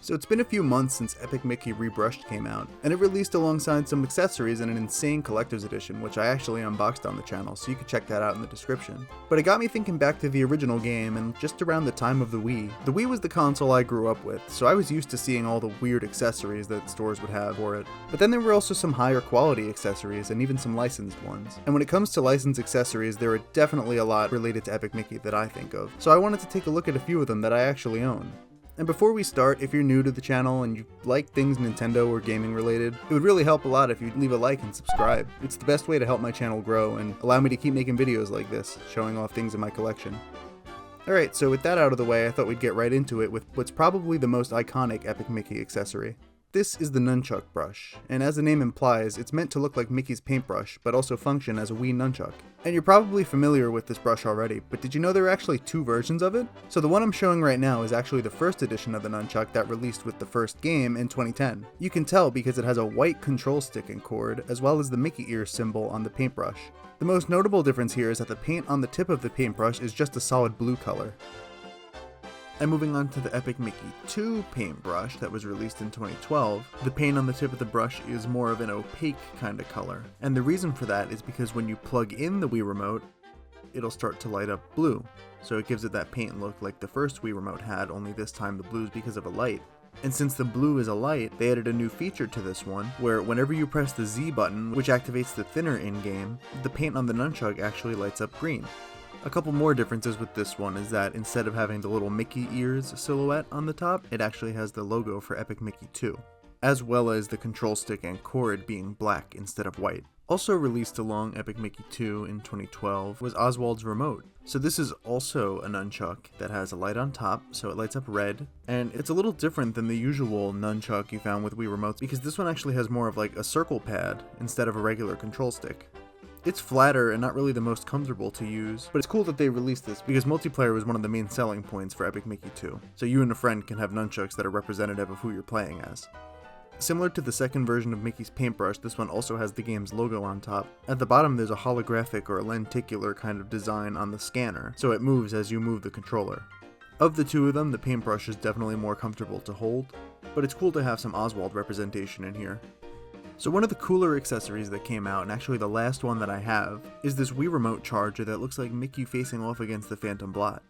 So it's been a few months since Epic Mickey Rebrushed came out, and it released alongside some accessories and an insane collector's edition, which I actually unboxed on the channel, so you can check that out in the description. But it got me thinking back to the original game, and just around the time of the Wii. The Wii was the console I grew up with, so I was used to seeing all the weird accessories that stores would have for it. But then there were also some higher quality accessories, and even some licensed ones. And when it comes to licensed accessories, there are definitely a lot related to Epic Mickey that I think of, so I wanted to take a look at a few of them that I actually own. And before we start, if you're new to the channel and you like things Nintendo or gaming related, it would really help a lot if you'd leave a like and subscribe. It's the best way to help my channel grow and allow me to keep making videos like this, showing off things in my collection. Alright, so with that out of the way, I thought we'd get right into it with what's probably the most iconic Epic Mickey accessory. This is the nunchuk brush, and as the name implies, it's meant to look like Mickey's paintbrush, but also function as a Wii nunchuck. And you're probably familiar with this brush already, but did you know there are actually two versions of it? So the one I'm showing right now is actually the first edition of the nunchuck that released with the first game in 2010. You can tell because it has a white control stick and cord, as well as the Mickey ear symbol on the paintbrush. The most notable difference here is that the paint on the tip of the paintbrush is just a solid blue color. And moving on to the Epic Mickey 2 paintbrush that was released in 2012, the paint on the tip of the brush is more of an opaque kind of color. And the reason for that is because when you plug in the Wii Remote, it'll start to light up blue. So it gives it that paint look like the first Wii Remote had, only this time the blue is because of a light. And since the blue is a light, they added a new feature to this one, where whenever you press the Z button, which activates the thinner in-game, the paint on the nunchuck actually lights up green. A couple more differences with this one is that instead of having the little Mickey ears silhouette on the top, it actually has the logo for Epic Mickey 2, as well as the control stick and cord being black instead of white. Also released along Epic Mickey 2 in 2012 was Oswald's remote. So this is also a nunchuck that has a light on top, so it lights up red, and it's a little different than the usual nunchuck you found with Wii remotes because this one actually has more of like a circle pad instead of a regular control stick. It's flatter and not really the most comfortable to use, but it's cool that they released this because multiplayer was one of the main selling points for Epic Mickey 2, so you and a friend can have nunchucks that are representative of who you're playing as. Similar to the second version of Mickey's paintbrush, this one also has the game's logo on top. At the bottom there's a holographic or a lenticular kind of design on the scanner, so it moves as you move the controller. Of the two of them, the paintbrush is definitely more comfortable to hold, but it's cool to have some Oswald representation in here. So one of the cooler accessories that came out, and actually the last one that I have, is this Wii Remote charger that looks like Mickey facing off against the Phantom Blot.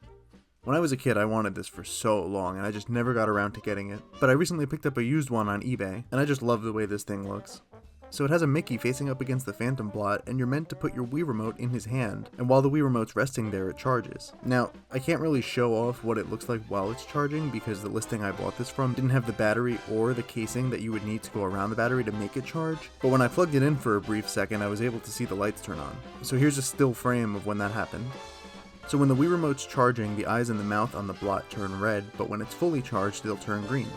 When I was a kid, I wanted this for so long, and I just never got around to getting it. But I recently picked up a used one on eBay, and I just love the way this thing looks. So it has a Mickey facing up against the Phantom Blot, and you're meant to put your Wii Remote in his hand, and while the Wii Remote's resting there, it charges. Now, I can't really show off what it looks like while it's charging, because the listing I bought this from didn't have the battery or the casing that you would need to go around the battery to make it charge, but when I plugged it in for a brief second, I was able to see the lights turn on. So here's a still frame of when that happened. So when the Wii Remote's charging, the eyes and the mouth on the Blot turn red, but when it's fully charged, they'll turn green.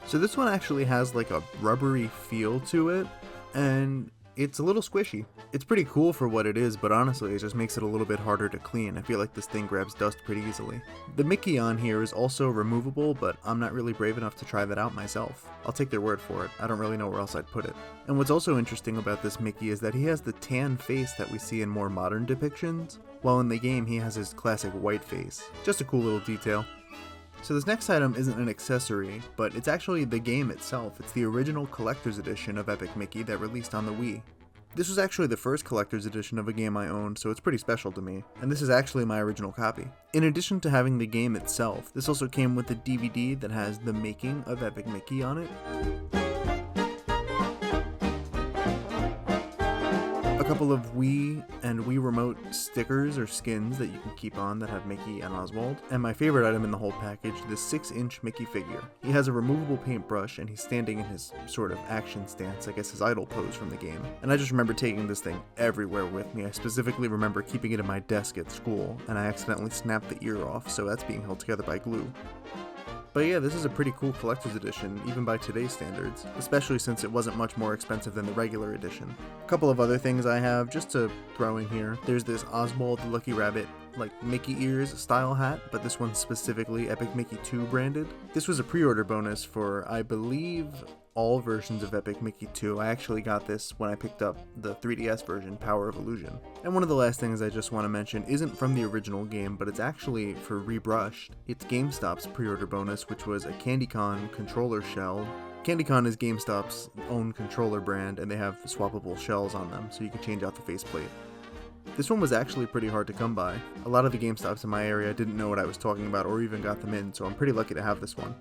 So this one actually has like a rubbery feel to it, and it's a little squishy. It's pretty cool for what it is, but honestly it just makes it a little bit harder to clean. I feel like this thing grabs dust pretty easily. The Mickey on here is also removable, but I'm not really brave enough to try that out myself. I'll take their word for it. I don't really know where else I'd put it. And what's also interesting about this Mickey is that he has the tan face that we see in more modern depictions, while in the game he has his classic white face. Just a cool little detail. So this next item isn't an accessory, but it's actually the game itself. It's the original collector's edition of Epic Mickey that released on the Wii. This was actually the first collector's edition of a game I owned, so it's pretty special to me, and this is actually my original copy. In addition to having the game itself, this also came with a DVD that has the making of Epic Mickey on it. A couple of Wii and Wii Remote stickers or skins that you can keep on that have Mickey and Oswald, and my favorite item in the whole package, this 6-inch Mickey figure. He has a removable paintbrush and he's standing in his sort of action stance, I guess his idle pose from the game. And I just remember taking this thing everywhere with me. I specifically remember keeping it in my desk at school, and I accidentally snapped the ear off, so that's being held together by glue. But yeah, this is a pretty cool collector's edition, even by today's standards, especially since it wasn't much more expensive than the regular edition. A couple of other things I have, just to throw in here. There's this Oswald the Lucky Rabbit like Mickey ears style hat, but this one's specifically Epic Mickey 2 branded. This was a pre-order bonus for, I believe, all versions of Epic Mickey 2. I actually got this when I picked up the 3DS version, Power of Illusion. And one of the last things I just want to mention isn't from the original game, but it's actually for Rebrushed. It's GameStop's pre-order bonus, which was a CandyCon controller shell. CandyCon is GameStop's own controller brand, and they have swappable shells on them, so you can change out the faceplate. This one was actually pretty hard to come by. A lot of the GameStops in my area didn't know what I was talking about or even got them in, so I'm pretty lucky to have this one.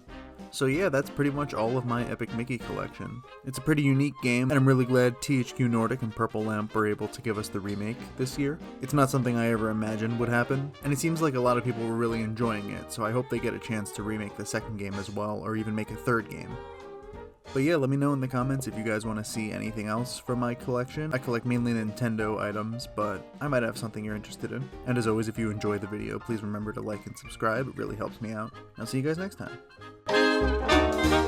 So yeah, that's pretty much all of my Epic Mickey collection. It's a pretty unique game, and I'm really glad THQ Nordic and Purple Lamp were able to give us the remake this year. It's not something I ever imagined would happen, and it seems like a lot of people were really enjoying it, so I hope they get a chance to remake the second game as well, or even make a third game. But yeah, let me know in the comments if you guys want to see anything else from my collection. I collect mainly Nintendo items, but I might have something you're interested in. And as always, if you enjoy the video, please remember to like and subscribe. It really helps me out. I'll see you guys next time.